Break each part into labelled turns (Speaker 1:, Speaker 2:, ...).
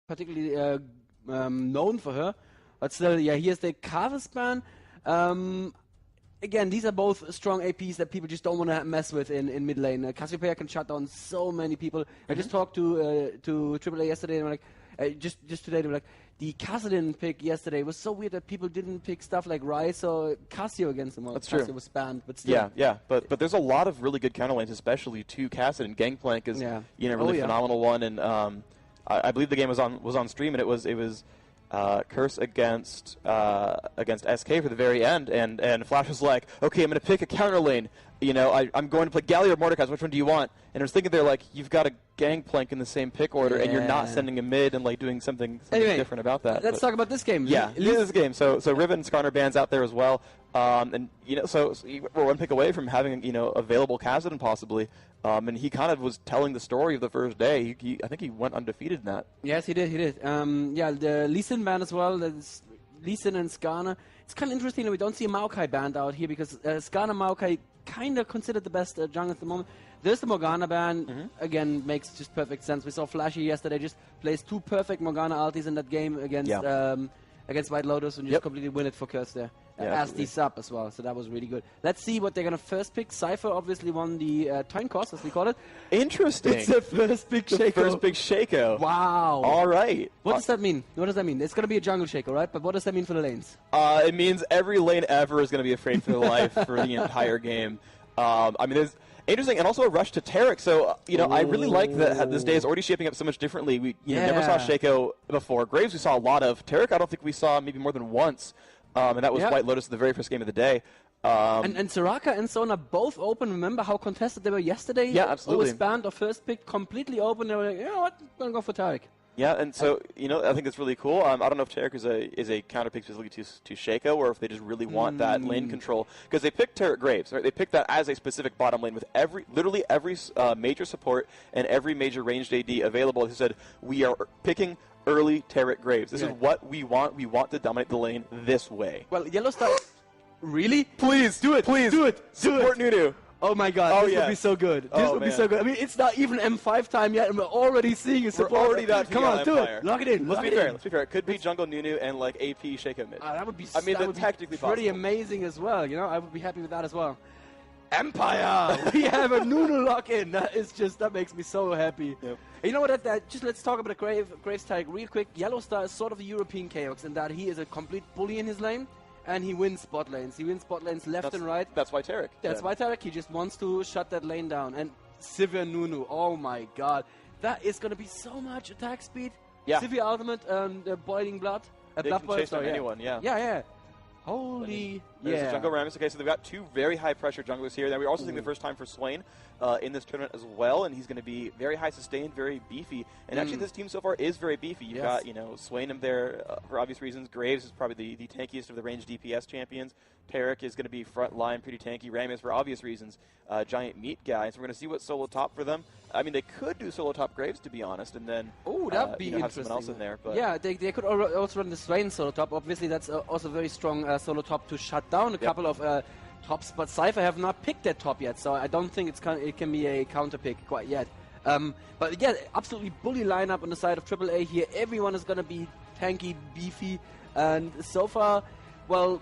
Speaker 1: particularly known for her. But still, yeah, here's the Kiev ban. Again, these are both strong APs that people just don't want to mess with in mid lane. Cassiopeia can shut down so many people. I just talked to AAA yesterday, and just today, they were like, the Kassadin pick yesterday was so weird that people didn't pick stuff like Ryze or Cassio against him.
Speaker 2: That's
Speaker 1: Cassio
Speaker 2: true.
Speaker 1: was banned, but still.
Speaker 2: Yeah. But there's a lot of really good counter lanes, especially to Kassadin. Gangplank is really phenomenal one, and I believe the game was on stream, and it was Curse against SK for the very end, and Flash was like, okay, I'm going to pick a counter lane. I'm going to play Galio or Mordekaiser. Which one do you want? And I was thinking, they're like, you've got a Gangplank in the same pick order, and you're not sending a mid and like doing something different about that.
Speaker 1: Let's talk about this game.
Speaker 2: Yeah, this game. So Riven and Skarner bands out there as well, and so we're one pick away from having available Kassadin possibly. And he kind of was telling the story of the first day. I think he went undefeated in that.
Speaker 1: Yes, he did. The Lee Sin ban as well. That's Lee Sin and Skarner. It's kind of interesting that we don't see a Maokai banned out here because Skarner Maokai kind of considered the best jungle at the moment. There's the Morgana ban. Again, makes just perfect sense. We saw Flashy yesterday just plays 2 perfect Morgana ultis in that game against White Lotus and just completely win it for Curse there. As the sub as well, so that was really good. Let's see what they're going to first pick. Sypher obviously won the Time Cost, as we call it.
Speaker 2: Interesting.
Speaker 1: It's the first big Shaco.
Speaker 2: First big Shaco.
Speaker 1: Wow.
Speaker 2: All right.
Speaker 1: What does that mean? It's going to be a jungle Shaco, right? But what does that mean for the lanes?
Speaker 2: It means every lane ever is going to be afraid for their life for the entire game. There's interesting, and also a rush to Taric. So, I really like that this day is already shaping up so much differently. We never saw Shaco before. Graves we saw a lot of. Taric I don't think we saw maybe more than once. And that was White Lotus, the very first game of the day.
Speaker 1: And Soraka and Sona both open. Remember how contested they were yesterday?
Speaker 2: Yeah, absolutely.
Speaker 1: Always banned or first pick, completely open. They were like, you know what, I'm going to go for Taric.
Speaker 2: Yeah, and so, I think it's really cool. I don't know if Taric is a counter pick specifically to Shaco, or if they just really want that lane control. Because they picked Taric Graves, right? They picked that as a specific bottom lane with literally every major support and every major ranged AD available. They said, we are picking early Taric Graves. This is what we want. We want to dominate the lane this way.
Speaker 1: Well, Yellow Star... Really?
Speaker 2: Please, do it. Please.
Speaker 1: Do it.
Speaker 2: Support Nunu.
Speaker 1: Oh my god, this would be so good. This would be so good. I mean, it's not even M5 time yet, and we're already seeing a support.
Speaker 2: We're already that.
Speaker 1: Come on, do it. Lock it in.
Speaker 2: Let's be fair. It could be Jungle Nunu and like AP Shaco mid.
Speaker 1: That would be.
Speaker 2: Technically
Speaker 1: pretty amazing as well. I would be happy with that as well. Empire. We have a Nunu lock in. That makes me so happy.
Speaker 2: Yep.
Speaker 1: You know what? Just let's talk about the Graves tag real quick. Yellow Star is sort of a European Chaos in that he is a complete bully in his lane. And he wins spot lanes. He wins spot lanes left and right.
Speaker 2: That's why Taric.
Speaker 1: That's why Taric. He just wants to shut that lane down. And Sypher Nunu, oh my god. That is going to be so much attack speed.
Speaker 2: Yeah.
Speaker 1: Sypher ultimate, Boiling Blood.
Speaker 2: They can chase down anyone,
Speaker 1: Yeah. Holy,
Speaker 2: There's a jungle Rammus. Okay, so they've got 2 very high-pressure junglers here. Now we're also seeing the first time for Swain in this tournament as well, and he's going to be very high-sustained, very beefy. And actually, this team so far is very beefy. You've got, Swain in there for obvious reasons. Graves is probably the tankiest of the ranged DPS champions. Taric is going to be front line, pretty tanky. Rammus for obvious reasons, giant meat guy. So we're going to see what solo top for them. I mean, they could do solo top Graves, to be honest, and then
Speaker 1: that'd be
Speaker 2: have someone else in there. But
Speaker 1: yeah, they could also run the Swain solo top. Obviously, that's also very strong solo top to shut down a couple of tops. But Sypher have not picked that top yet, so I don't think it can be a counter pick quite yet. But yeah, absolutely bully lineup on the side of AAA here. Everyone is going to be tanky, beefy, and so far, well,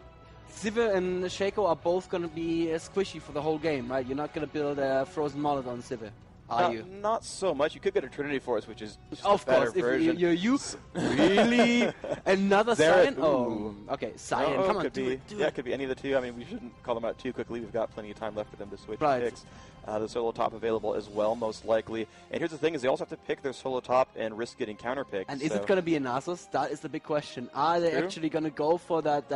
Speaker 1: Sypher and Shaco are both going to be squishy for the whole game, right? You're not going to build a frozen mollet on Sypher. Are you?
Speaker 2: Not so much. You could get a Trinity Force, which is just
Speaker 1: of
Speaker 2: a better
Speaker 1: course.
Speaker 2: version.
Speaker 1: If you really another Cyan?
Speaker 2: Oh,
Speaker 1: okay, Cyan. Come on, do it.
Speaker 2: It could be any of the 2. I mean, we shouldn't call them out too quickly. We've got plenty of time left for them to switch picks. The solo top available as well, most likely. And here's the thing: is they also have to pick their solo top and risk getting counter picked.
Speaker 1: And is it going to be a Nasus? That is the big question. Are they actually going to go for that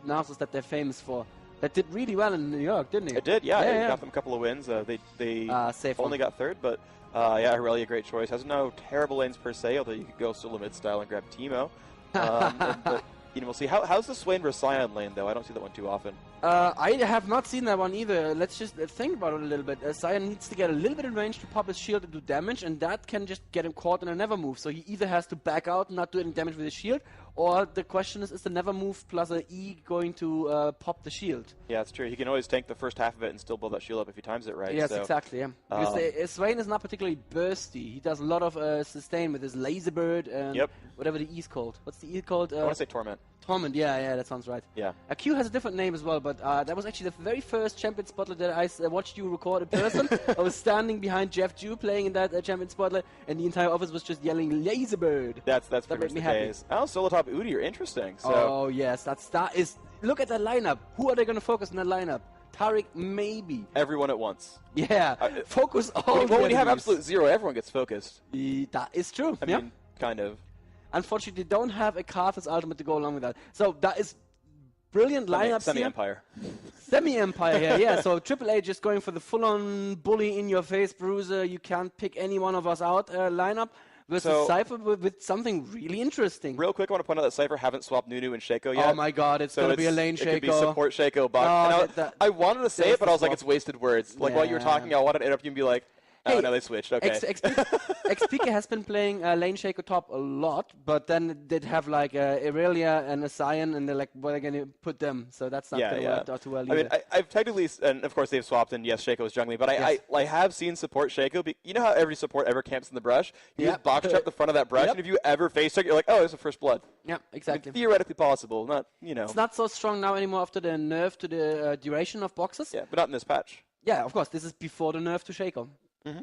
Speaker 1: Nasus that they're famous for? That did really well in New York, didn't it?
Speaker 2: It did, yeah. It got them a couple of wins. They only got 3rd, but Aurelia, great choice. Has no terrible lanes per se, although you could go solo mid style and grab Teemo. But we'll see. How's the Swain versus Sion lane though? I don't see that one too often.
Speaker 1: I have not seen that one either. Let's just think about it a little bit. Sion needs to get a little bit in range to pop his shield and do damage, and that can just get him caught in a never move. So he either has to back out and not do any damage with his shield, or the question is the never move plus an E going to pop the shield?
Speaker 2: Yeah, it's true. He can always tank the first half of it and still build that shield up if he times it right.
Speaker 1: Yes, exactly. Yeah. Because Swain is not particularly bursty. He does a lot of sustain with his laser bird and whatever the E is called. What's the E called?
Speaker 2: I want to say Torment.
Speaker 1: Torment, yeah, that sounds right.
Speaker 2: Yeah.
Speaker 1: Q has a different name as well, but that was actually the very first Champion Spotlight that I watched you record in person. I was standing behind Jeff Jew playing in that Champion Spotlight, and the entire office was just yelling "Laserbird."
Speaker 2: That's pretty much the case. Oh, solo top Udi are interesting. So.
Speaker 1: Oh yes, that is. Look at that lineup. Who are they going to focus on that lineup? Tariq, maybe.
Speaker 2: Everyone at once.
Speaker 1: Yeah. Focus all.
Speaker 2: Well, when you have absolute zero, everyone gets focused.
Speaker 1: That is true.
Speaker 2: I mean, kind of.
Speaker 1: Unfortunately, they don't have a Karthus ultimate to go along with that. So that is brilliant lineups.
Speaker 2: Semi-Empire.
Speaker 1: Semi-Empire, yeah. So Triple H just going for the full-on bully in your face bruiser. You can't pick any one of us out lineup. Versus Sypher with something really interesting.
Speaker 2: Real quick, I want to point out that Sypher haven't swapped Nunu and Shaco yet.
Speaker 1: Oh my god, it's going to be a lane Shaco.
Speaker 2: It could be support Shaco buck. I wanted to say it, but I was like, it's wasted words. Like while you were talking, I wanted to interrupt you and be like, oh, no, they switched. Okay.
Speaker 1: XPK has been playing lane Shaco top a lot, but then they'd have like Irelia and a Sion, and they're like, where are they going to put them? So that's not going to work out too well either.
Speaker 2: I mean, I've technically, and of course they've swapped, and yes, Shaco is jungling, but I have seen support Shaco. You know how every support ever camps in the brush? You box trap the front of that brush, and if you ever face it, you're like, oh, there's a first blood.
Speaker 1: Yeah, exactly.
Speaker 2: I mean, theoretically possible, not, you know.
Speaker 1: It's not so strong now anymore after the nerf to the duration of boxes.
Speaker 2: Yeah, but not in this patch.
Speaker 1: Yeah, of course. This is before the nerf to Shaco.
Speaker 2: Mm-hmm.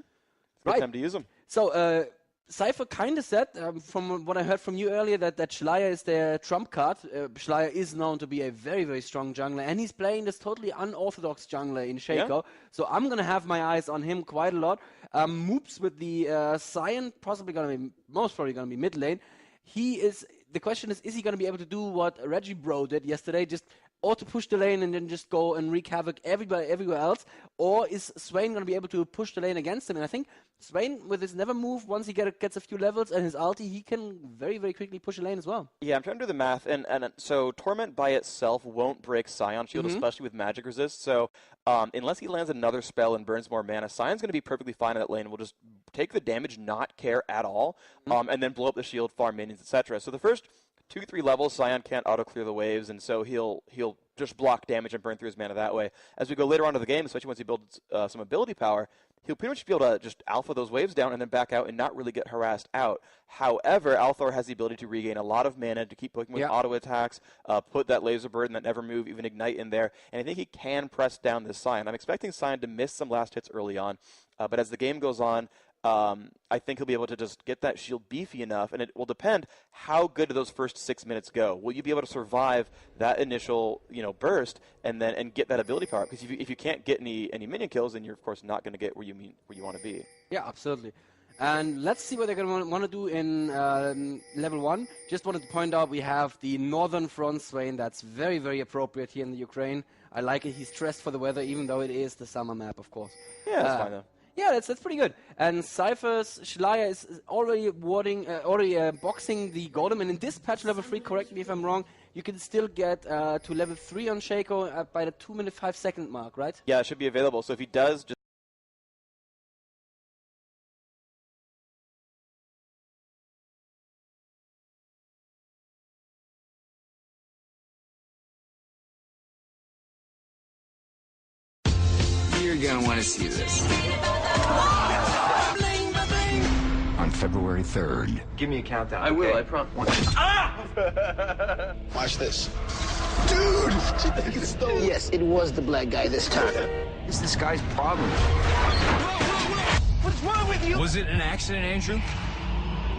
Speaker 2: Good time to use them.
Speaker 1: So, Sypher kind of said, from what I heard from you earlier, that Schleier is their trump card. Schleier is known to be a very, very strong jungler, and he's playing this totally unorthodox jungler in Shaco. Yeah. So I'm going to have my eyes on him quite a lot. Moops with the Sion, most probably going to be mid lane. The question is he going to be able to do what Reggie Bro did yesterday, just auto push the lane and then just go and wreak havoc everywhere else? Or is Swain going to be able to push the lane against him? And I think Swain, with his never move, once he gets a few levels and his ulti, he can very, very quickly push the lane as well.
Speaker 2: Yeah, I'm trying to do the math. And so Torment by itself won't break Sion Shield, especially with magic resist. So unless he lands another spell and burns more mana, Sion's going to be perfectly fine in that lane. We'll just take the damage, not care at all, and then blow up the shield, farm minions, etc. So the first 2-3 levels, Sion can't auto-clear the waves, and so he'll just block damage and burn through his mana that way. As we go later on to the game, especially once he builds some ability power, he'll pretty much be able to just alpha those waves down and then back out and not really get harassed out. However, Althor has the ability to regain a lot of mana to keep poking with auto attacks, put that laser bird and that never move, even ignite in there, and I think he can press down this Sion. I'm expecting Sion to miss some last hits early on, but as the game goes on, I think he'll be able to just get that shield beefy enough, and it will depend how good do those first 6 minutes go. Will you be able to survive that initial, burst and get that ability power? Because if you can't get any minion kills, then you're of course not going to get where you want to be.
Speaker 1: Yeah, absolutely. And let's see what they're going to want to do in level 1. Just wanted to point out we have the Northern Front Swain. That's very, very appropriate here in the Ukraine. I like it. He's dressed for the weather, even though it is the summer map, of course.
Speaker 2: Yeah, that's fine though.
Speaker 1: Yeah, that's pretty good. And Sypher's Schleier is already boxing the Golem. And in this patch, level 3, correct me if I'm wrong, you can still get to level 3 on Shaco by the 2-minute 5-second mark, right?
Speaker 2: Yeah, it should be available. So if he does just...
Speaker 3: You're gonna want to see this. On February 3rd.
Speaker 4: Give me a countdown.
Speaker 5: I will, I promise.
Speaker 4: Watch this.
Speaker 3: Dude!
Speaker 5: Yes, it was the black guy this time.
Speaker 3: It's this guy's problem.
Speaker 5: What's wrong with you?
Speaker 3: Was it an accident, Andrew?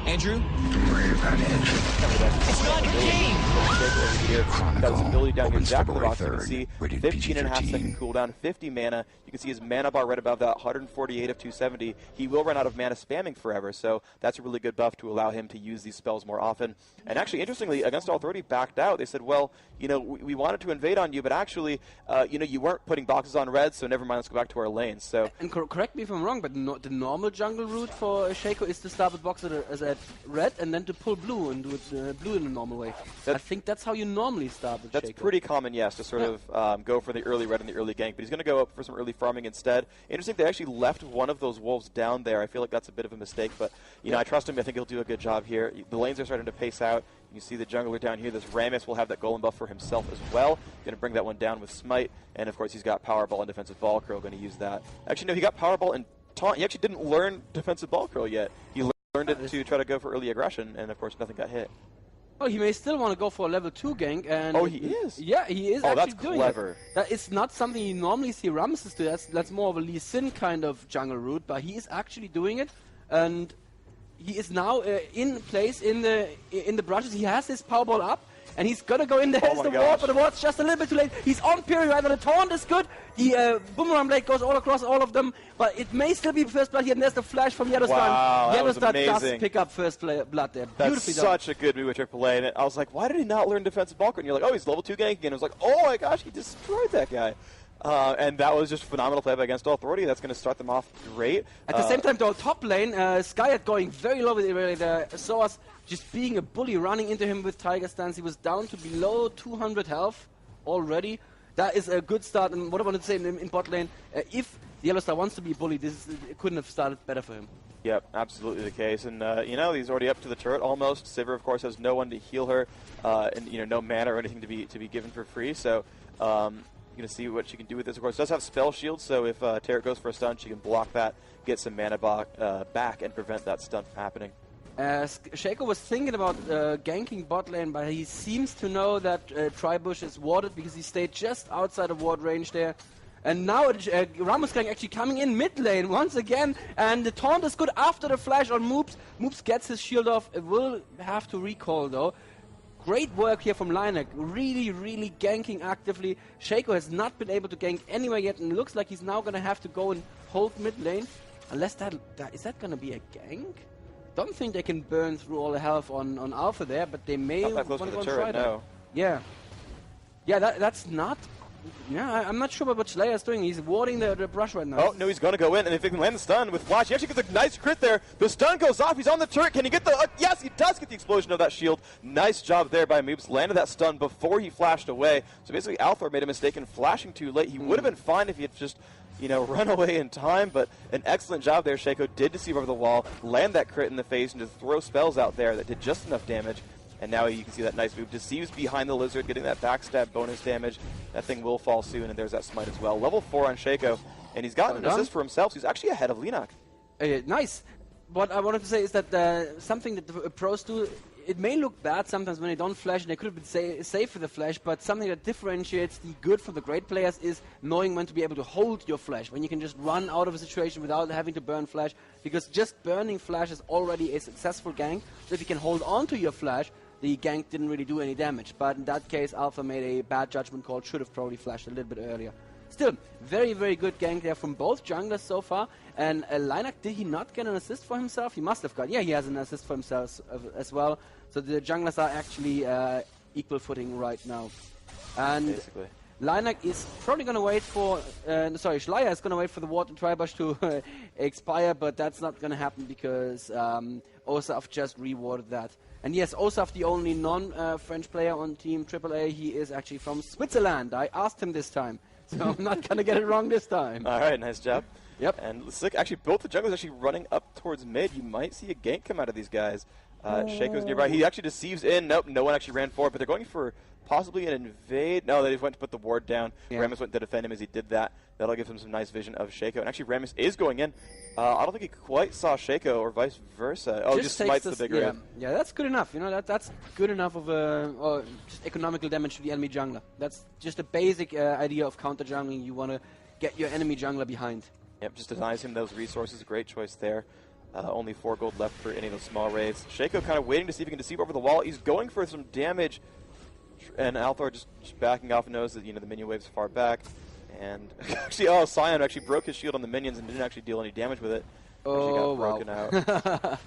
Speaker 3: Andrew? Don't worry about Andrew.
Speaker 5: It's not your game!
Speaker 2: Got his ability down here
Speaker 3: opens
Speaker 2: exactly the
Speaker 3: February
Speaker 2: box. You can
Speaker 3: 3rd,
Speaker 2: see
Speaker 3: rated
Speaker 2: 15.5
Speaker 3: PG-13.
Speaker 2: second cooldown, 50 mana. You can see his mana bar right above that, 148 of 270. He will run out of mana spamming forever, so that's a really good buff to allow him to use these spells more often. And actually, interestingly, Against All Authority backed out. They said, well, we wanted to invade on you, but actually, you weren't putting boxes on red, so never mind, let's go back to our lanes. So.
Speaker 1: And correct me if I'm wrong, but the normal jungle route for Shaco is to start with boxes as at red and then to pull blue and do it blue in the normal way. I think that's how you normally start with
Speaker 2: That's
Speaker 1: Shaco.
Speaker 2: pretty common, yes, to sort of go for the early red and the early gank, but he's going to go up for some early farming instead. Interesting, they actually left one of those wolves down there. I feel like that's a bit of a mistake, but you know, I trust him. I think he'll do a good job here. The lanes are starting to pace out. You see the jungler down here. This Rammus will have that golem buff for himself as well. Going to bring that one down with Smite, and of course he's got Powerball and Defensive Ball Curl, going to use that. Actually, no, he got Powerball and Taunt. He actually didn't learn Defensive Ball Curl yet. He learned it to try to go for early aggression, and of course nothing got hit.
Speaker 1: Oh, he may still want to go for a level 2 gank. And
Speaker 2: oh, he is?
Speaker 1: Yeah, he is actually doing
Speaker 2: clever.
Speaker 1: it. That is not something you normally see Ramses do. That's more of a Lee Sin kind of jungle route, but he is actually doing it. And he is now in place in the brushes. He has his Powerball up. And he's gonna go in there. There's the ward, but the ward's just a little bit too late. He's on period right now. The taunt is good. The boomerang blade goes all across all of them, but it may still be first blood here. And there's the flash from Yellowstar.
Speaker 2: Wow,
Speaker 1: Yellowstar does pick up first blood there.
Speaker 2: That's such a good move with AAA. And I was like, why did he not learn defensive ball? And you're like, oh, he's level 2 gank again. I was like, oh my gosh, he destroyed that guy. And that was just phenomenal play by Against Authority. That's going to start them off great.
Speaker 1: At the same time, though, top lane, Skyat going very low with it. Saw us just being a bully, running into him with Tiger Stance. He was down to below 200 health already. That is a good start. And what I wanted to say in bot lane, if Yellowstar wants to be a bully, it couldn't have started better for him.
Speaker 2: Yep, absolutely the case. And, you know, he's already up to the turret almost. Sypher, of course, has no one to heal her, and, you know, no mana or anything to be given for free. So, going to see what she can do with this. Of course, does have spell shield, so if Tarek goes for a stun, she can block that, get some mana back, and prevent that stun from happening.
Speaker 1: Shaco was thinking about ganking bot lane, but he seems to know that Tribush is warded because he stayed just outside of ward range there. And now Ramos Gang actually coming in mid lane once again, and the taunt is good after the flash on Moops. Moops gets his shield off. It will have to recall though. Great work here from Linek, really, really ganking actively. Shaco has not been able to gank anywhere yet, and it looks like he's now going to have to go and hold mid lane. Unless is that going to be a gank? Don't think they can burn through all the health on Alpha there, but they may want to go and try that. Yeah. Yeah, that's not... Yeah, I'm not sure about what Slayer is doing. He's warding the brush right now.
Speaker 2: Oh, no, he's going to go in, and if he can land the stun with Flash, he actually gets a nice crit there. The stun goes off. He's on the turret. Can he get the... yes, he does get the explosion of that shield. Nice job there by Moobs. Landed that stun before he flashed away. So basically, Althor made a mistake in flashing too late. He would have been fine if he had just, you know, run away in time, but an excellent job there. Shaco did deceive over the wall, land that crit in the face, and to throw spells out there that did just enough damage. And now you can see that nice move. Deceives behind the lizard, getting that backstab bonus damage. That thing will fall soon, and there's that smite as well. Level 4 on Shaco, and he's gotten an assist for himself, so he's actually ahead of Linak.
Speaker 1: Nice. What I wanted to say is that something that the pros do, it may look bad sometimes when they don't flash, and they could have been safe for the flash, but something that differentiates the good from the great players is knowing when to be able to hold your flash, when you can just run out of a situation without having to burn flash, because just burning flash is already a successful gank. So if you can hold on to your flash, the gank didn't really do any damage. But in that case, Alpha made a bad judgment call, should have probably flashed a little bit earlier. Still, very, very good gank there from both junglers so far. And Linak, did he not get an assist for himself? He must have got. Yeah, he has an assist for himself as well. So the junglers are actually equal footing right now. And basically, Linak is probably going to wait for... Schleier is going to wait for the ward and Tribush to expire, but that's not going to happen because Osaf just rewarded that. And yes, Osaf, the only non-French player on Team AAA, he is actually from Switzerland. I asked him this time, so I'm not going to get it wrong this time.
Speaker 2: All right, nice job.
Speaker 1: Yep.
Speaker 2: And looks like actually both the junglers actually running up towards mid. You might see a gank come out of these guys. Shaco's nearby. He actually deceives in. Nope, no one actually ran forward, but they're going for possibly an invade. No, they just went to put the ward down. Yeah. Rammus went to defend him as he did that. That'll give him some nice vision of Shaco. And actually, Rammus is going in. I don't think he quite saw Shaco or vice versa. Oh, just smites the big red.
Speaker 1: Yeah, that's good enough. You know, that's good enough of just economical damage to the enemy jungler. That's just a basic idea of counter jungling. You want to get your enemy jungler behind.
Speaker 2: Yep, just denies him those resources. Great choice there. Only 4 gold left for any of those small raids. Shaco kind of waiting to see if he can deceive over the wall. He's going for some damage, and Althor just backing off, knows that, you know, the minion wave's far back. And actually, Sion actually broke his shield on the minions and didn't actually deal any damage with it.
Speaker 1: Oh,
Speaker 2: got broken
Speaker 1: out.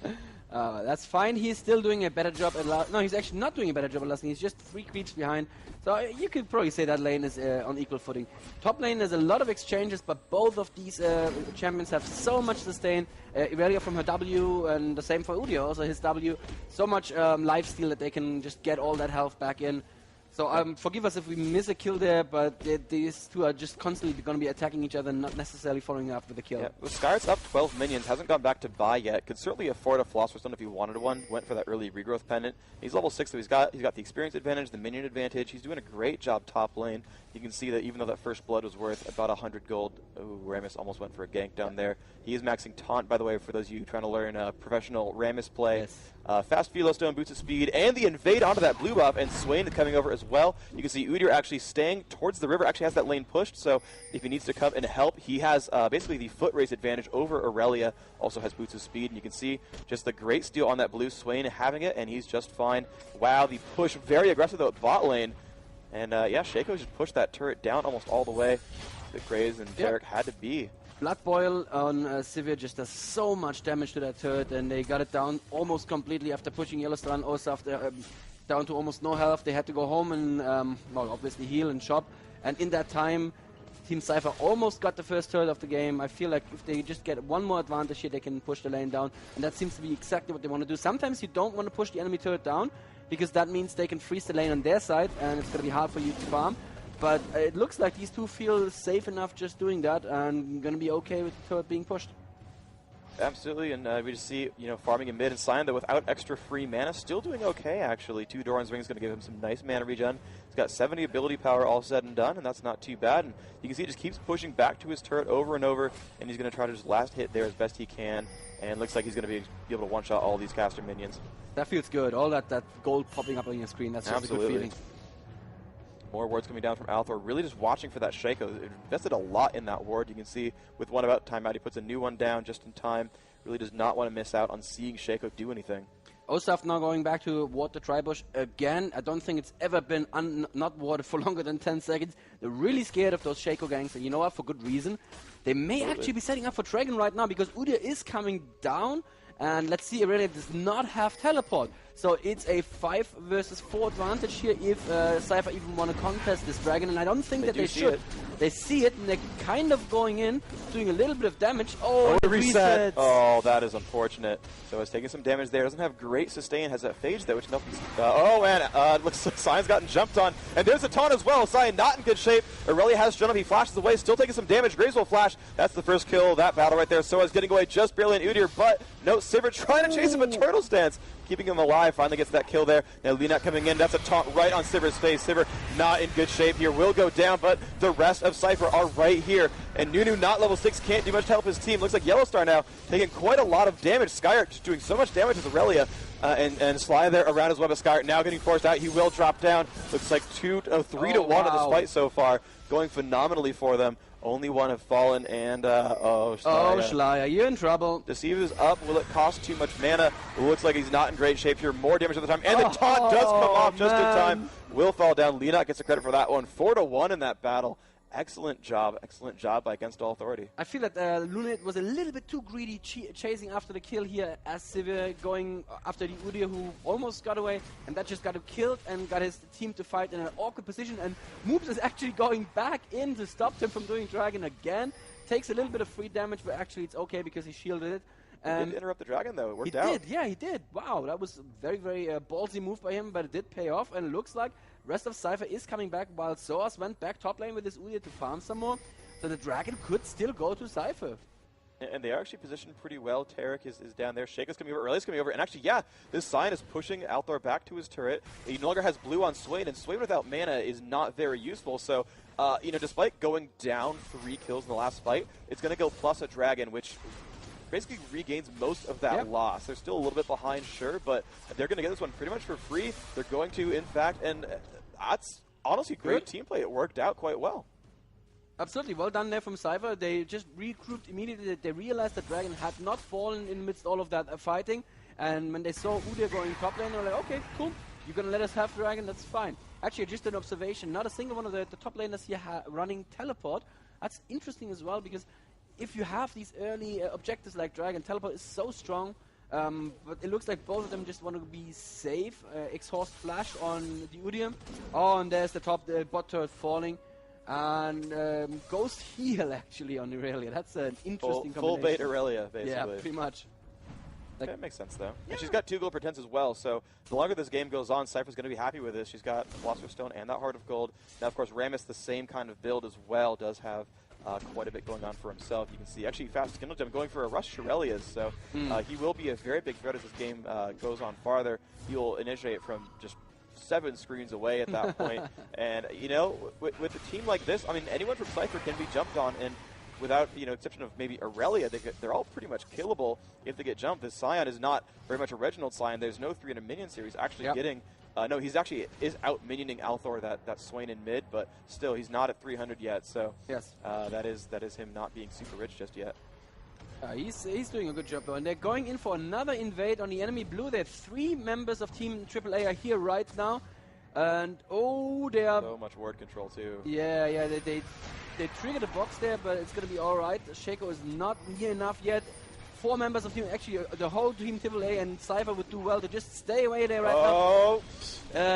Speaker 1: That's fine. He's still doing a better job at last. No, he's actually not doing a better job at last. He's just 3 creeps behind. So you could probably say that lane is on equal footing. Top lane, there's a lot of exchanges, but both of these champions have so much sustain. Irelia from her W, and the same for Udio, also his W. So much lifesteal that they can just get all that health back in. So forgive us if we miss a kill there, but these two are just constantly going to be attacking each other, not necessarily following up with a kill.
Speaker 2: Yeah, well, Skyart's up 12 minions, hasn't gone back to buy yet. Could certainly afford a Philosopher's Stone if he wanted one. Went for that early regrowth pendant. He's level 6, so he's got the experience advantage, the minion advantage. He's doing a great job top lane. You can see that even though that first blood was worth about 100 gold, Rammus almost went for a gank down there. He is maxing taunt, by the way, for those of you trying to learn professional Rammus play.
Speaker 1: Yes.
Speaker 2: Fast Philo Stone, boots of speed, and the invade onto that blue buff, and Swain coming over as well. You can see Udyr actually staying towards the river, actually has that lane pushed, so if he needs to come and help, he has basically the foot race advantage over Aurelia, also has boots of speed, and you can see just the great steal on that blue, Swain having it, and he's just fine. Wow, the push, very aggressive though at bot lane, and yeah, Shaco just pushed that turret down almost all the way. The Graves and Derek had to be.
Speaker 1: Blood Boil on Sypher just does so much damage to that turret, and they got it down almost completely after pushing Yellowstone. Also after down to almost no health, they had to go home and well, obviously heal and shop. And in that time, Team Sypher almost got the first turret of the game. I feel like if they just get one more advantage here, they can push the lane down, and that seems to be exactly what they want to do. Sometimes you don't want to push the enemy turret down, because that means they can freeze the lane on their side, and it's going to be hard for you to farm. But it looks like these two feel safe enough just doing that, and going to be okay with the turret being pushed.
Speaker 2: Absolutely, and we just see, farming in mid, and Sion, though, without extra free mana, still doing okay, actually. 2 Doran's Ring is going to give him some nice mana regen. He's got 70 ability power all said and done, and that's not too bad. And you can see he just keeps pushing back to his turret over and over, and he's going to try to just last hit there as best he can. And looks like he's going to be able to one-shot all these caster minions.
Speaker 1: That feels good. All that gold popping up on your screen, that's just a good feeling.
Speaker 2: More wards coming down from Althor, really just watching for that Shaco. Invested a lot in that ward. You can see with one about timeout, he puts a new one down just in time. Really does not want to miss out on seeing Shaco do anything.
Speaker 1: Osaf now going back to ward the Tribush again. I don't think it's ever been not warded for longer than 10 seconds. They're really scared of those Shaco ganks, and you know what, for good reason. They may actually be setting up for Dragon right now, because Udyr is coming down. And let's see, Aurelia does not have teleport. So it's a 5 versus 4 advantage here if Sypher even want to contest this dragon. And I don't think that they should. They see it, and they're kind of going in, doing a little bit of damage. Oh,
Speaker 2: reset. Oh, that is unfortunate. So it's taking some damage there. Doesn't have great sustain. Has that phage though, which nothing's... oh, and looks like Sion's gotten jumped on. And there's a taunt as well. Sion not in good shape. Aurelia has Jump. He flashes away, still taking some damage. Graves will flash. That's the first kill of that battle right there. Soa's getting away just barely in Udyr, but no, Sypher trying to chase him a turtle stance, keeping him alive. Finally gets that kill there. Now Lina coming in. That's a taunt right on Sypher's face. Sypher not in good shape here. Will go down, but the rest of Sypher are right here. And Nunu not level 6, can't do much to help his team. Looks like Yellowstar now taking quite a lot of damage. Skyart just doing so much damage with Aurelia. And Sly there around his web of Skyart now getting forced out. He will drop down. Looks like 3 to 1 in this fight so far. Going phenomenally for them. Only one have fallen, and
Speaker 1: Schleier, you're in trouble.
Speaker 2: Deceive is up. Will it cost too much mana? It looks like he's not in great shape here. More damage at the time, and the taunt does come off just in time. Will fall down. Lina gets the credit for that one. 4 to 1 in that battle. Excellent job by Against All Authority.
Speaker 1: I feel that Lunit was a little bit too greedy chasing after the kill here, as Sypher going after the Udyr, who almost got away, and that just got him killed and got his team to fight in an awkward position. And Moops is actually going back in to stop him from doing Dragon again. Takes a little bit of free damage, but actually it's okay because he shielded it.
Speaker 2: He did interrupt the Dragon though. It worked
Speaker 1: out. He did, yeah, he did. Wow, that was a very, very ballsy move by him, but it did pay off, and it looks like rest of Sypher is coming back, while Soas went back top lane with his Udyr to farm some more. So the Dragon could still go to Sypher.
Speaker 2: And they are actually positioned pretty well. Tarek is down there. Shaco's coming over. Aurelia's coming over. And actually, yeah, this Sion is pushing Althor back to his turret. He no longer has blue on Swain, and Swain without mana is not very useful. So, despite going down 3 kills in the last fight, it's going to go plus a Dragon, which basically regains most of that loss. They're still a little bit behind, sure, but they're going to get this one pretty much for free. They're going to, in fact, and that's honestly great team play. It worked out quite well.
Speaker 1: Absolutely, well done there from Sypher. They just regrouped immediately. They realized that Dragon had not fallen in amidst all of that fighting, and when they saw Udyr going top lane, they were like, okay, cool, you're going to let us have Dragon, that's fine. Actually, just an observation, not a single one of the top laners here running teleport. That's interesting as well, because if you have these early objectives like Dragon, teleport is so strong, but it looks like both of them just want to be safe. Exhaust Flash on the Udyr. Oh, and there's the bot turret falling. And Ghost Heal actually on Aurelia. That's an interesting combination.
Speaker 2: Full bait Aurelia, basically.
Speaker 1: Yeah, pretty much.
Speaker 2: Like, that makes sense, though. Yeah. And she's got 2 gold per 10s as well, so the longer this game goes on, Sypher's going to be happy with this. She's got Philosopher's Stone and that Heart of Gold. Now, of course, Rammus, the same kind of build as well, does have quite a bit going on for himself. You can see, actually, Fast Kindle Gem going for a Rush Shirelias, so he will be a very big threat as this game goes on farther. He will initiate from just 7 screens away at that point. And, you know, with a team like this, I mean, anyone from Sypher can be jumped on, and without, you know, exception of maybe Aurelia, they're all pretty much killable if they get jumped. This Scion is not very much a Reginald Scion. There's no 3 in a minion series actually getting... no, he's actually out minioning Althor, that Swain in mid, but still, he's not at 300 yet. So yes, that is him not being super rich just yet.
Speaker 1: He's doing a good job, though. And they're going in for another invade on the enemy blue. There are 3 members of Team AAA are here right now. And, oh, they are...
Speaker 2: So much ward control, too.
Speaker 1: Yeah, they triggered a box there, but it's going to be all right. Shaco is not near enough yet. 4 members of team, actually the whole team AAA and Sypher would do well to just stay away there right now.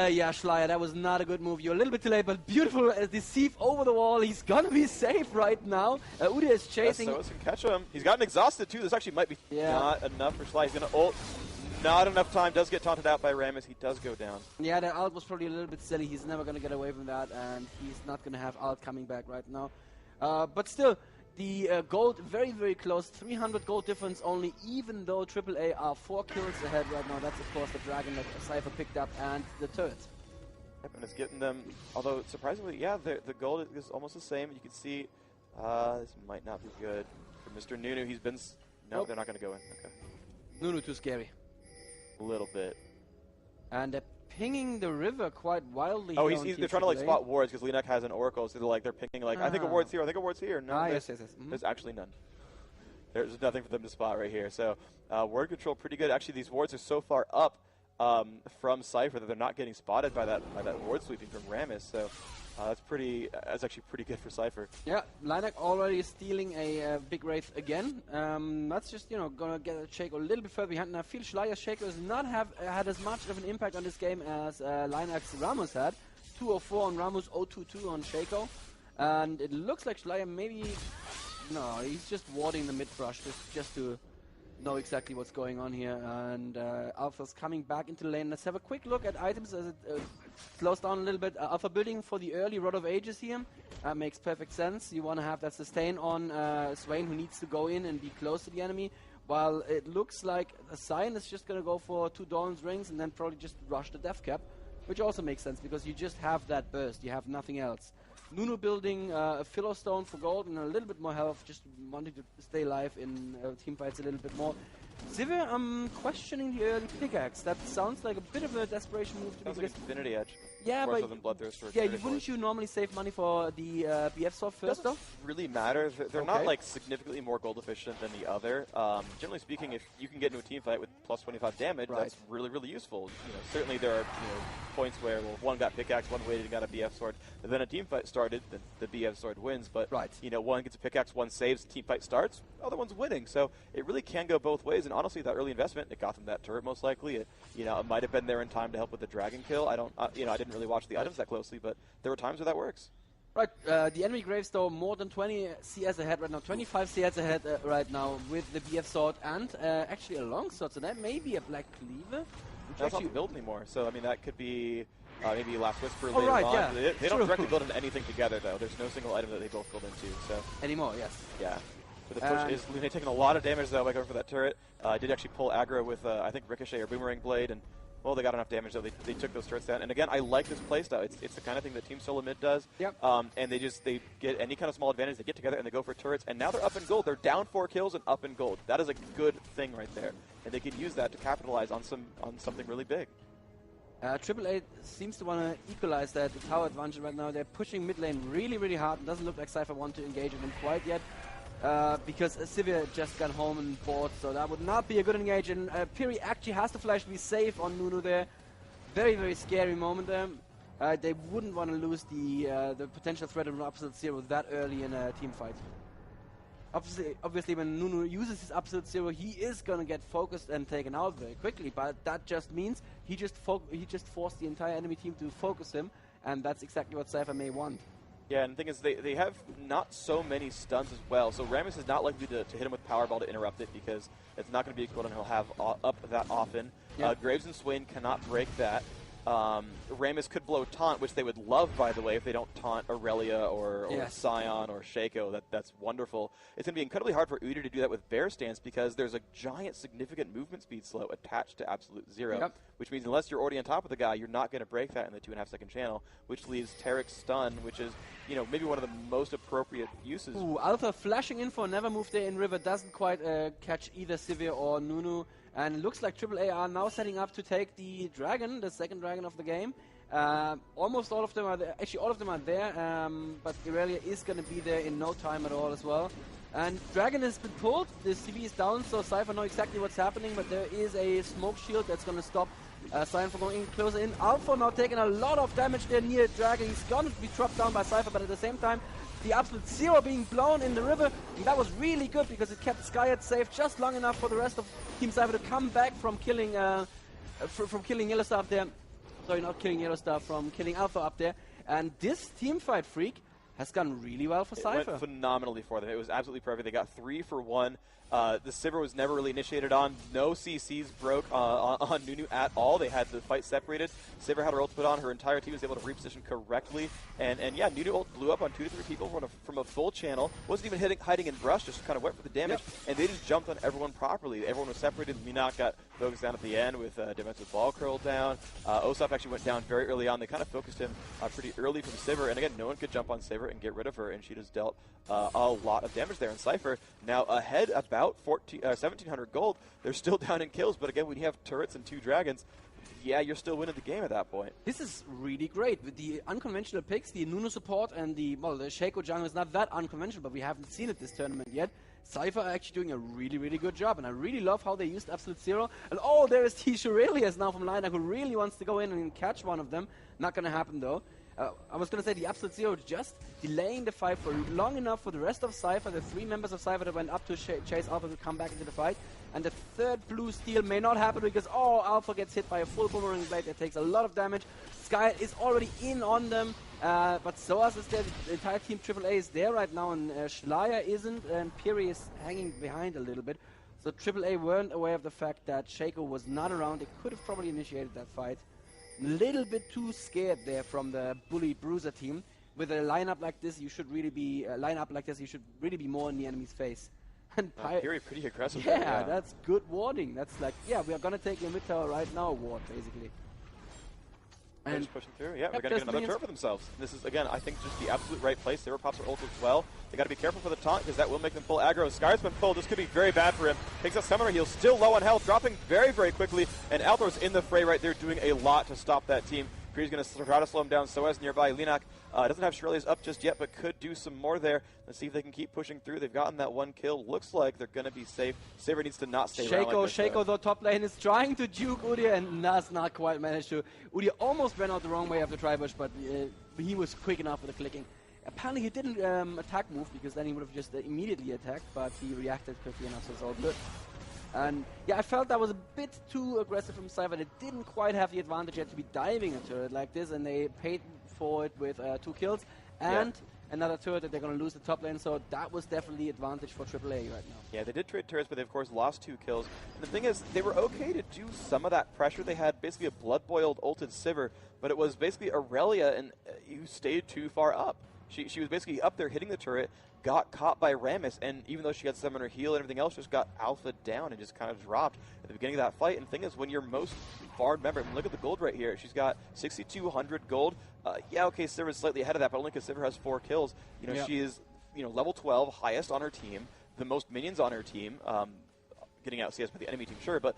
Speaker 1: Yeah, Schleier, that was not a good move. You're a little bit too late, but beautiful deceive over the wall. He's gonna be safe right now. Udyr is chasing.
Speaker 2: Yes, so can catch him. He's gotten exhausted too. This actually might be not enough for Schleier. He's gonna ult. Not enough time. Does get taunted out by Rammus. He does go down.
Speaker 1: Yeah, that ult was probably a little bit silly. He's never gonna get away from that, and he's not gonna have ult coming back right now. But still, the gold very, very close. 300 gold difference only, even though AAA are 4 kills ahead right now. That's, of course, the dragon that Sypher picked up and the turret.
Speaker 2: Yep, and it's getting them, although surprisingly, yeah, the gold is almost the same. You can see this might not be good for Mr. Nunu. He's been... No, they're not going to go in. Okay.
Speaker 1: Nunu too scary.
Speaker 2: A little bit. And
Speaker 1: they're pinging the river quite wildly.
Speaker 2: Oh, they're trying to like spot wards because Linek has an oracle, so they're pinging like, I think a ward's here, I think a ward's here. No,
Speaker 1: yes.
Speaker 2: There's actually none. There's nothing for them to spot right here. So ward control pretty good. Actually, these wards are so far up from Sypher that they're not getting spotted by that ward sweeping from Rammus. So that's actually pretty good for Sypher.
Speaker 1: Yeah, Linek already stealing a big Wraith again. That's just, gonna get Shaco a little bit further behind. And I feel Schleier's Shaco has not had as much of an impact on this game as Linek's Ramos had. 204 on Ramos, 022 on Shaco. And it looks like Schleier maybe... No, he's just warding the mid-brush just to know exactly what's going on here. And Alpha's coming back into the lane. Let's have a quick look at items as it slows down a little bit. Alpha building for the early Rod of Ages here. Makes perfect sense. You want to have that sustain on Swain, who needs to go in and be close to the enemy. While it looks like a Scion is just going to go for 2 Doran's rings and then probably just rush the death cap. Which also makes sense because you just have that burst. You have nothing else. Nunu building a Filler Stone for gold and a little bit more health, just wanting to stay alive in team fights a little bit more. Sypher, I'm questioning the early pickaxe. That sounds like a bit of a desperation move to me.
Speaker 2: Sounds like Infinity Edge.
Speaker 1: Yeah, but wouldn't you normally save money for the BF sword first, though?
Speaker 2: Doesn't really matter. They're not like significantly more gold efficient than the other. Generally speaking, if you can get into a team fight with plus 25 damage, that's really, really useful. Certainly there are points where one got pickaxe, one waited and got a BF sword. And then a team fight started, then the BF sword wins. But one gets a pickaxe, one saves, the team fight starts, other one's winning. So it really can go both ways. And honestly, that early investment, it got them that turret most likely. It might have been there in time to help with the dragon kill. I didn't really watch the items that closely, but there were times where that works.
Speaker 1: Right, the enemy Graves though more than 20 CS ahead right now, 25 CS ahead right now with the BF sword and actually a long sword, so that may be a Black Cleaver.
Speaker 2: That's not built anymore, so I mean that could be maybe Last Whisper later on.
Speaker 1: Yeah.
Speaker 2: They don't directly build into anything together though. There's no single item that they both build into. So
Speaker 1: anymore, yes.
Speaker 2: Yeah. But the push is Lune taking a lot of damage though by going for that turret. Did actually pull aggro with I think Ricochet or Boomerang Blade, and well, they got enough damage though. They took those turrets down. And again, I like this playstyle. It's the kind of thing that Team Solo Mid does.
Speaker 1: Yep.
Speaker 2: And they get any kind of small advantage. They get together and they go for turrets. And now they're up in gold. They're down 4 kills and up in gold. That is a good thing right there. And they can use that to capitalize on something really big.
Speaker 1: AAA seems to want to equalize that tower advantage right now. They're pushing mid lane really, really hard. It doesn't look like Sypher want to engage with them quite yet. Because Sypher just got home and bought, so that would not be a good engage. And Piri actually has the flash to be safe on Nunu there. Very, very scary moment there. They wouldn't want to lose the potential threat of an Absolute Zero that early in a team fight. Obviously, when Nunu uses his Absolute Zero, he is going to get focused and taken out very quickly. But that just means he just forced the entire enemy team to focus him, and that's exactly what Sypher may want.
Speaker 2: Yeah, and the thing is, they have not so many stuns as well, so Rammus is not likely to hit him with Powerball to interrupt it because It's not going to be a cooldown he'll have up that often.
Speaker 1: Yep.
Speaker 2: Graves and Swain cannot break that. Rammus could blow Taunt, which they would love, by the way, if they don't taunt Aurelia or Scion or Shaco. That's wonderful. It's going to be incredibly hard for Udyr to do that with Bear Stance because there's a giant significant movement speed slow attached to Absolute Zero, which means unless you're already on top of the guy, you're not going to break that in the 2.5 second channel, which leaves Tarek's stun, which is, maybe one of the most appropriate uses.
Speaker 1: Ooh, Alpha flashing in for a never move there in River doesn't quite catch either Sivir or Nunu. And it looks like AAA are now setting up to take the dragon, the second dragon of the game. Almost all of them are there. Actually, all of them are there, but Aurelia is going to be there in no time at all as well. And dragon has been pulled. The CV is down, so Sypher knows exactly what's happening, but there is a smoke shield that's going to stop Scion from going in closer in. Alpha now taking a lot of damage there near dragon. He's going to be dropped down by Sypher, but at the same time, the Absolute Zero being blown in the river. And that was really good because it kept Skyhead safe just long enough for the rest of Team Sypher to come back from killing Yellowstar up there. Sorry, not killing Yellowstar, from killing Alpha up there. And this teamfight, Freak, has gone really well for Sypher.
Speaker 2: It went phenomenally for them. It was absolutely perfect. They got 3 for 1. The Sypher was never really initiated on. No CCs broke on Nunu at all. They had the fight separated. Sypher had her ult put on. Her entire team was able to reposition correctly. And yeah, Nunu ult blew up on 2 to 3 people from a full channel. Wasn't even hiding in brush, just kind of went for the damage. And they just jumped on everyone properly. Everyone was separated. Minak got focused down at the end with defensive ball curl down. Osop actually went down very early on. They kind of focused him pretty early from Sypher. And again, no one could jump on Sypher and get rid of her. And she just dealt a lot of damage there. And Sypher now ahead about 1,700 gold. They're still down in kills, but again, when you have turrets and 2 dragons, yeah, you're still winning the game at that point.
Speaker 1: This is really great. With the unconventional picks, the Nunu support and the Shaco jungle is not that unconventional, but we haven't seen it this tournament yet. Sypher are actually doing a really, really good job, and I really love how they used Absolute Zero. And there is T. Shurelius now from Lina who really wants to go in and catch one of them. Not going to happen, though. I was going to say the Absolute Zero just delaying the fight for long enough for the rest of Sypher, the 3 members of Sypher that went up to chase Alpha to come back into the fight. And the third blue steal may not happen because, Alpha gets hit by a full boomerang blade that takes a lot of damage. Sky is already in on them, but Soas is there. The entire team AAA is there right now, and Schleier isn't, and Piri is hanging behind a little bit. So AAA weren't aware of the fact that Shaco was not around. They could have probably initiated that fight. Little bit too scared there from the bully Bruiser team. With a lineup like this, you should really be more in the enemy's face. And
Speaker 2: Piri pretty aggressive.
Speaker 1: Yeah, that's good warding. That's like, we are gonna take your mid tower right now, ward basically.
Speaker 2: And just pushing through. Yeah, we're going to get another turret for themselves. This is, again, I think just the absolute right place. Sypher pops her ult as well. They got to be careful for the taunt because that will make them pull aggro. Sky's been pulled. This could be very bad for him. Takes a summoner heal. Still low on health. Dropping very, very quickly. And Althor's in the fray right there doing a lot to stop that team. Piri's going to try to slow him down. So as nearby, Linak doesn't have Shurelius up just yet, but could do some more there. Let's see if they can keep pushing through. They've gotten that 1 kill. Looks like they're going to be safe. Sypher needs to not stay around like this.
Speaker 1: Shaco, the top lane, is trying to juke Udyr and does not quite manage to. Udyr almost ran out the wrong way of the Tribush, but he was quick enough with the clicking. Apparently he didn't attack move because then he would have just immediately attacked, but he reacted quickly enough, so it's all good. And yeah, I felt that was a bit too aggressive from Sypher. They didn't quite have the advantage yet to be diving a turret like this, and they paid for it with 2 kills and another turret that they're going to lose the top lane. So that was definitely advantage for AAA right now.
Speaker 2: Yeah, they did trade turrets, but they of course lost 2 kills. And the thing is, they were okay to do some of that pressure. They had basically a blood-boiled ulted Sypher, but it was basically Aurelia, and you stayed too far up. She was basically up there hitting the turret, got caught by Rammus, and even though she got summoner heal and everything else, just got Alpha down and just kind of dropped at the beginning of that fight. And the thing is, when you're most farmed member, look at the gold right here. She's got 6,200 gold. Sypher's slightly ahead of that, but only because Sypher has 4 kills. She is, level 12, highest on her team, the most minions on her team. Getting out CS by the enemy team, sure, but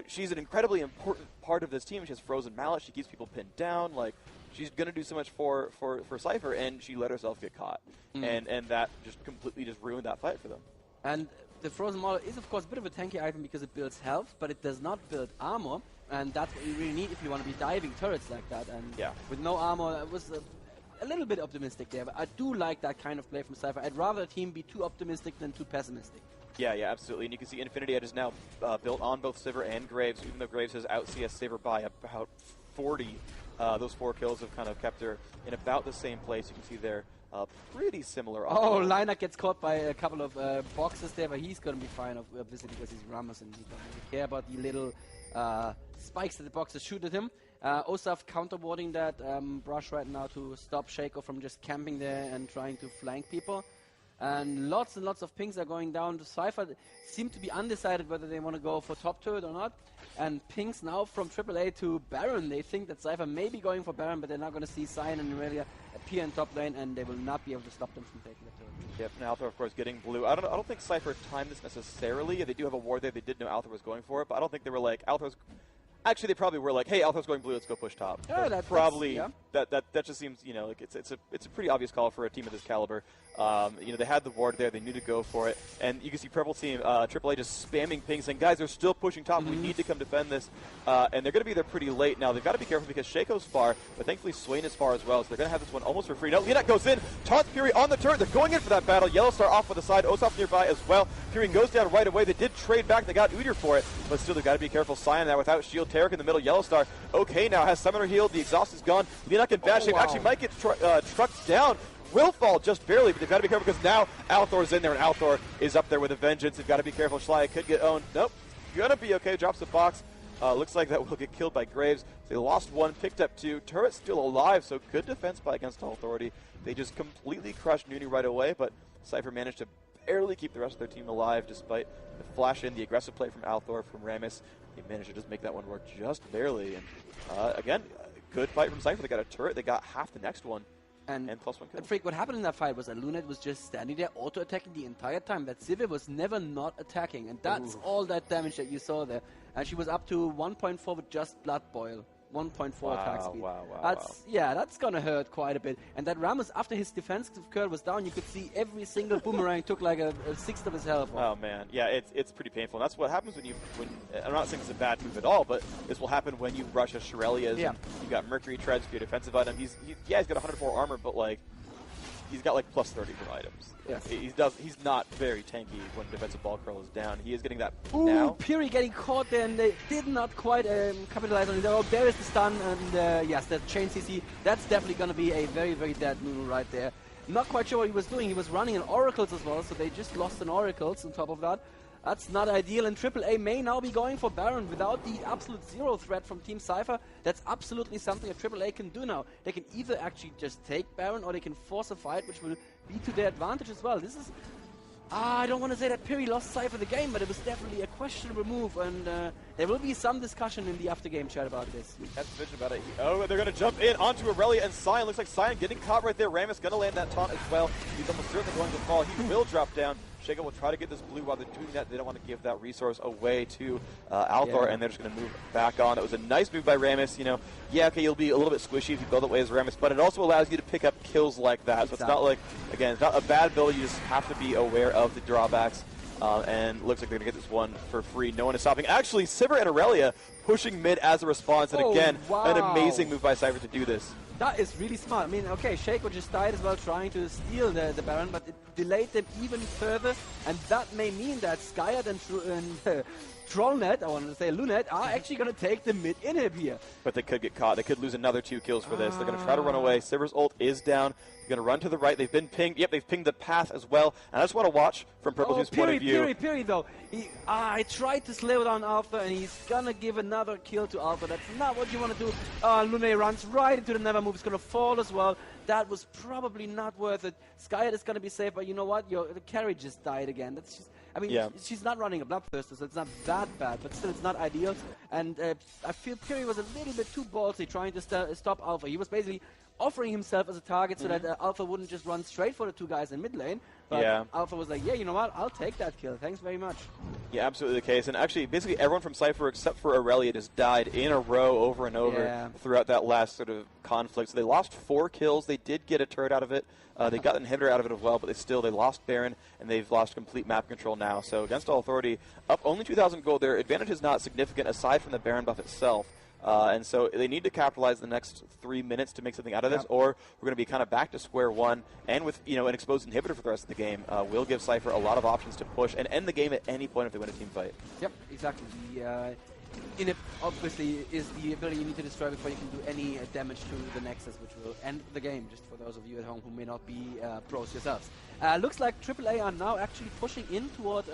Speaker 2: she's an incredibly important part of this team. She has Frozen Mallet. She keeps people pinned down. Like, she's going to do so much for Sypher, and she let herself get caught. And that just completely just ruined that fight for them.
Speaker 1: And the Frozen Mallet is, of course, a bit of a tanky item because it builds health, but it does not build armor, and that's what you really need if you want to be diving turrets like that. And with no armor, it was a little bit optimistic there, but I do like that kind of play from Sypher. I'd rather a team be too optimistic than too pessimistic.
Speaker 2: Yeah, absolutely. And you can see Infinity Edge is now built on both Sypher and Graves, even though Graves has out-CS Sypher by about 40. Those 4 kills have kind of kept her in about the same place. You can see there pretty similar.
Speaker 1: Oh, Liner gets caught by a couple of boxes there, but he's going to be fine, obviously, because he's Ramos and he doesn't really care about the little spikes that the boxes shoot at him. Osaf counterboarding that brush right now to stop Shaco from just camping there and trying to flank people. And lots of pings are going down to Sypher. Seem to be undecided whether they want to go for top turret or not. And pings now from AAA to Baron. They think that Sypher may be going for Baron, but they're not going to see Cyan and Aurelia appear in top lane, and they will not be able to stop them from taking the turret.
Speaker 2: Yep, and Althor, of course, getting blue. I don't think Sypher timed this necessarily. They do have a ward there. They did know Althor was going for it, but I don't think they were like, Althor's... Actually, they probably were like, "Hey, Althor's going blue. Let's go push top."
Speaker 1: Yeah, that's
Speaker 2: probably
Speaker 1: yeah.
Speaker 2: That just seems, you know, like it's a pretty obvious call for a team of this caliber. You know, they had the ward there. They knew to go for it, and you can see Purple Team AAA just spamming ping, saying, "Guys, they're still pushing top. We need to come defend this." And they're going to be there pretty late now. They've got to be careful because Shaco's far, but thankfully Swain is far as well, so they're going to have this one almost for free. No, Leonet goes in, taunts Fury on the turret. They're going in for that battle. Yellowstar off with the side. Osaf nearby as well. Fury goes down right away. They did trade back. They got Udyr for it, but still they've got to be careful. Cyan there without shield. Tarek in the middle. Yellowstar okay now, has Summoner healed. The exhaust is gone. Leonek and Bad Shape actually might get trucked down. Will fall just barely, but they've got to be careful because now Althor's in there, and Althor is up there with a vengeance. They've got to be careful. Schley could get owned. Nope. Gonna be okay. Drops the box. Looks like that will get killed by Graves. They lost one, picked up two. Turret still alive, so good defense by Against All Authority. They just completely crushed Nuni right away, but Sypher managed to barely keep the rest of their team alive despite the flash in, the aggressive play from Althor, from Rammus. They managed to just make that one work just barely. And again, good fight from Sypher. They got a turret. They got half the next one. And +1 kill.
Speaker 1: And Freak, what happened in that fight was that Lunat was just standing there auto-attacking the entire time. That Sypher was never not attacking. And that's all that damage that you saw there. And she was up to 1.4 with just Blood Boil. 1.4 attack speed. Yeah, that's gonna hurt quite a bit. And that Ramos, after his defensive curl was down, you could see every single boomerang took like a sixth of his health.
Speaker 2: Oh man, yeah, it's pretty painful. And that's what happens when I'm not saying it's a bad move at all, but this will happen when you rush a Shirelia's. Yeah. You got Mercury Treads for your defensive item. He's got 104 armor, but like he's got like +30 from items.
Speaker 1: Yes.
Speaker 2: He's not very tanky when defensive ball curl is down. He is getting that
Speaker 1: now. Piri getting caught there, and they did not quite capitalize on it. Oh, there is the stun, and yes, that chain CC, that's definitely going to be a very, very dead Nunu right there. Not quite sure what he was doing. He was running an Oracles as well, so they just lost an Oracles on top of that. That's not ideal, and AAA may now be going for Baron without the absolute zero threat from Team Sypher. That's absolutely something that AAA can do now. They can either actually just take Baron, or they can force a fight, which will be to their advantage as well. This is... I don't want to say that Piri lost Sypher the game, but it was definitely a questionable move, and there will be some discussion in the after-game chat about this.
Speaker 2: That's a vision about it. Oh, they're going to jump in onto Aurelia and Cyan. Looks like Cyan getting caught right there. Rammus going to land that taunt as well. He's almost certainly going to fall. He will drop down. Shaco will try to get this blue while they're doing that. They don't want to give that resource away to Althor, and they're just going to move back on. It was a nice move by Rammus. You know, yeah, okay, you'll be a little bit squishy if you build that way as Rammus, but it also allows you to pick up kills like that. So it's not like, again, it's not a bad build. You just have to be aware of the drawbacks. And looks like they're going to get this one for free. No one is stopping. Actually, Sypher and Aurelia pushing mid as a response. And again, an amazing move by Sypher to do this.
Speaker 1: That is really smart. I mean, okay, Shaco just died as well trying to steal the Baron, but it delayed them even further. And that may mean that Skyat and Trollnet, I wanted to say Lunet, are actually going to take the mid inhib here.
Speaker 2: But they could get caught. They could lose another 2 kills for this. They're going to try to run away. Sypher's ult is down. They're going to run to the right. They've been pinged. Yep, they've pinged the path as well. And I just want to watch from Purple Team's point of view.
Speaker 1: Piri, though. I tried to slow down Alpha, and he's going to give another kill to Alpha. That's not what you want to do. Lune runs right into the Never Move. He's going to fall as well. That was probably not worth it. Skyat is going to be safe, but you know what? The carry just died again. That's just... I mean, she's not running a Bloodthirster, so it's not that bad, but still it's not ideal. And I feel Piri was a little bit too ballsy trying to stop Alpha. He was basically offering himself as a target so that Alpha wouldn't just run straight for the 2 guys in mid lane. But Alpha was like, yeah, you know what? I'll take that kill. Thanks very much.
Speaker 2: Yeah, absolutely the case. And actually, basically everyone from Sypher except for Aurelia just died in a row over and over throughout that last sort of conflict. So they lost 4 kills. They did get a turret out of it. They got an inhibitor out of it as well, but they lost Baron, and they've lost complete map control now. So Against All Authority, up only 2,000 gold. Their advantage is not significant aside from the Baron buff itself. And so they need to capitalize the next 3 minutes to make something out of this, or we're going to be kind of back to square one. And with an exposed inhibitor for the rest of the game, will give Sypher a lot of options to push and end the game at any point if they win a team fight.
Speaker 1: Yep, exactly. Inhib obviously is the ability you need to destroy before you can do any damage to the Nexus, which will end the game, just for those of you at home who may not be pros yourselves. Looks like AAA are now actually pushing in toward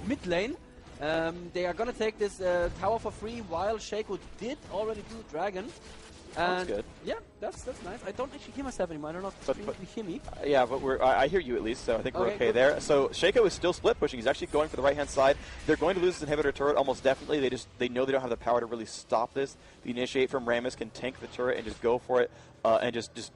Speaker 1: mid lane. They are going to take this tower for free, while Shaco did already do Dragon.
Speaker 2: That's good.
Speaker 1: Yeah, that's nice. I don't actually hear myself anymore. I don't know if you hear me.
Speaker 2: Yeah, but I hear you at least, so I think we're okay there. So Shaco is still split pushing. He's actually going for the right-hand side. They're going to lose this inhibitor turret almost definitely. They know they don't have the power to really stop this. The initiate from Rammus can tank the turret and just go for it and just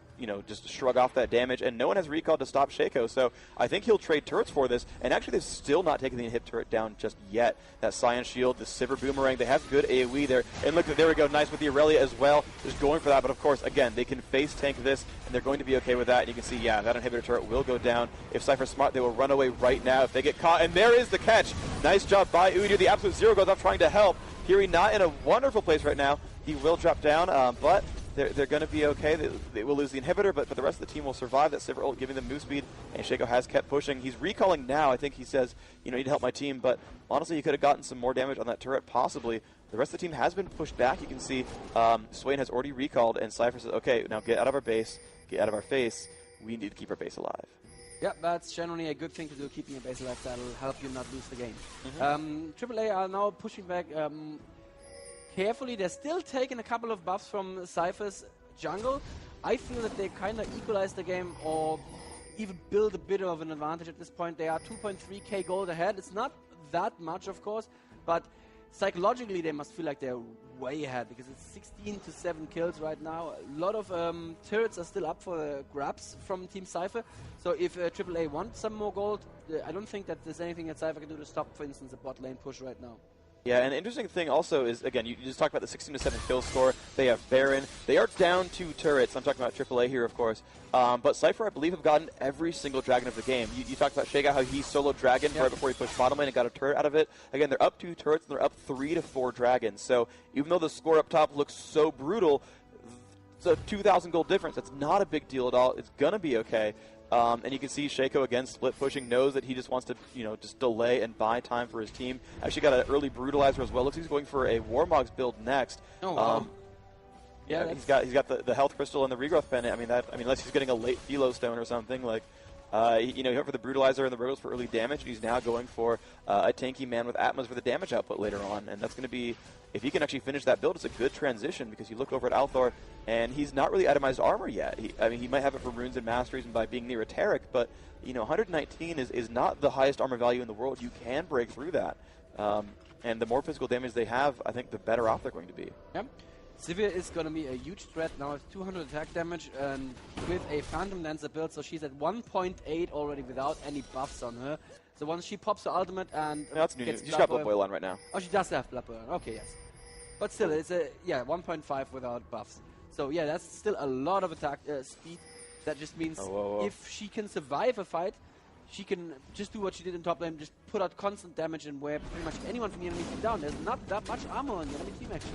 Speaker 2: shrug off that damage. And no one has recall to stop Shaco, so I think he'll trade turrets for this. And actually, they've still not taken the inhib turret down just yet. That Scion Shield, the Sypher Boomerang, they have good AoE there. And look, there we go, nice with the Aurelia as well. Just going for that, but of course, again, they can face tank this, and they're going to be okay with that. And you can see, yeah, that inhibitor turret will go down. If Sypher's smart, they will run away right now if they get caught. And there is the catch. Nice job by Udyr. The absolute zero goes off trying to help. Fury not in a wonderful place right now. He will drop down, but they're going to be okay. They will lose the inhibitor, but the rest of the team will survive. That Sypher ult giving them move speed, and Shaco has kept pushing. He's recalling now. I think he says, you know, need to help my team, but honestly, he could have gotten some more damage on that turret, possibly. The rest of the team has been pushed back. You can see Swain has already recalled, and Sypher says, okay, now get out of our base, get out of our face. We need to keep our base alive.
Speaker 1: Yeah, that's generally a good thing to do, keeping your base alive. That'll help you not lose the game. AAA are now pushing back carefully. They're still taking a couple of buffs from Sypher's jungle. I feel that they kind of equalize the game or even build a bit of an advantage at this point. They are 2.3k gold ahead. It's not that much, of course, but psychologically they must feel like they're way ahead because it's 16 to 7 kills right now. A lot of turrets are still up for grabs from Team Sypher. So if AAA wants some more gold, I don't think that there's anything that Sypher can do to stop, for instance, a bot lane push right now.
Speaker 2: Yeah, and the interesting thing also is, again, you just talked about the 16 to 7 kill score. They have Baron. They are down 2 turrets. I'm talking about AAA here, of course. But Sypher, I believe, have gotten every single dragon of the game. You talked about Shaco, how he soloed dragon right before he pushed bottom lane and got a turret out of it. Again, they're up 2 turrets, and they're up 3 to 4 dragons. So even though the score up top looks so brutal, it's a 2,000 gold difference. It's not a big deal at all. It's going to be okay. And you can see Shaco, again, split pushing, knows that he just wants to, just delay and buy time for his team. Actually got an early Brutalizer as well. Looks like he's going for a Warmog's build next.
Speaker 1: Oh, wow.
Speaker 2: Yeah, he's got the health crystal and the regrowth pendant. I mean, unless he's getting a late Philo stone or something, like, he went for the Brutalizer and the Rose for early damage, and he's now going for a tanky man with Atmos for the damage output later on. And that's going to be, if he can actually finish that build, it's a good transition because you look over at Althor, and he's not really itemized armor yet. He might have it for runes and masteries and by being near a Taric, but 119 is not the highest armor value in the world. You can break through that. And the more physical damage they have, I think the better off they're going to be.
Speaker 1: Yep. Sivir is going to be a huge threat now with 200 attack damage and with a Phantom Lancer build, so she's at 1.8 already without any buffs on her. So once she pops her ultimate and
Speaker 2: that's new. She's got Blood Boil on right now.
Speaker 1: Oh, she does have Blood Boil. Okay, yes. But still, it's 1.5 without buffs. So yeah, that's still a lot of attack speed. That just means if she can survive a fight, she can just do what she did in top lane, just put out constant damage and wear pretty much anyone from the enemy team down. There's not that much armor on the enemy team actually.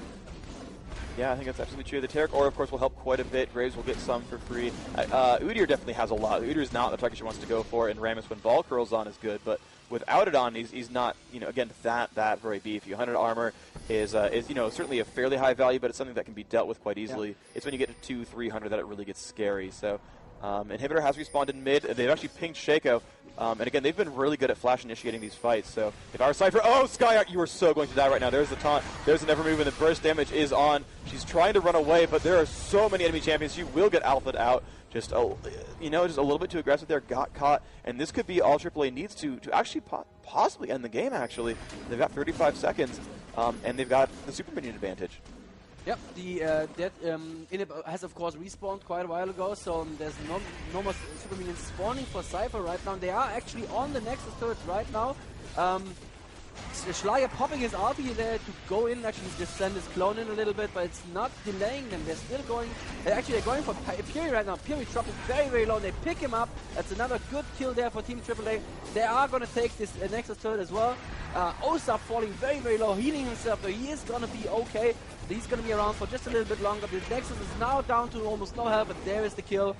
Speaker 2: Yeah, I think that's absolutely true. The Taric Aura, of course, will help quite a bit. Graves will get some for free. Udyr definitely has a lot. Udyr is not the target she wants to go for, and Rammus, when Ball Curls on, is good. But without it on, he's not, again, that very beefy. 100 armor is certainly a fairly high value, but it's something that can be dealt with quite easily. Yeah. It's when you get to 200-300 that it really gets scary. So Inhibitor has respawned in mid. They've actually pinged Shaco. And again, they've been really good at flash initiating these fights. So if our Sypher, Skyark, you are so going to die right now. There's the taunt. There's the never move, and the burst damage is on. She's trying to run away, but there are so many enemy champions. She will get alpha'd out. Just a little bit too aggressive there. Got caught, and this could be all AAA needs to actually possibly end the game. Actually, they've got 35 seconds, and they've got the super minion advantage.
Speaker 1: Yep, the Inhib has of course respawned quite a while ago, so there's no more super minions spawning for Sypher right now. They are actually on the Nexus turrets right now. Schleier popping his RP there to go in, actually just send his clone in a little bit, but it's not delaying them. They're still going, actually they're going for Piri right now. Piri dropping very, very low. They pick him up. That's another good kill there for Team AAA. They are going to take this Nexus turret as well. Osa falling very, very low, healing himself, but he is going to be okay. He's going to be around for just a little bit longer. The Nexus is now down to almost no health, but there is the kill.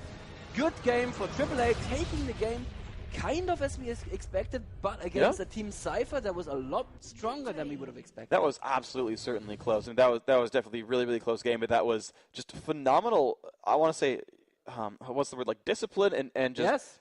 Speaker 1: Good game for AAA, taking the game kind of as we expected, but against a team Sypher that was a lot stronger than we would have expected.
Speaker 2: That was absolutely certainly close, and that was definitely a really, really close game, but that was just phenomenal. I want to say, what's the word, like discipline and just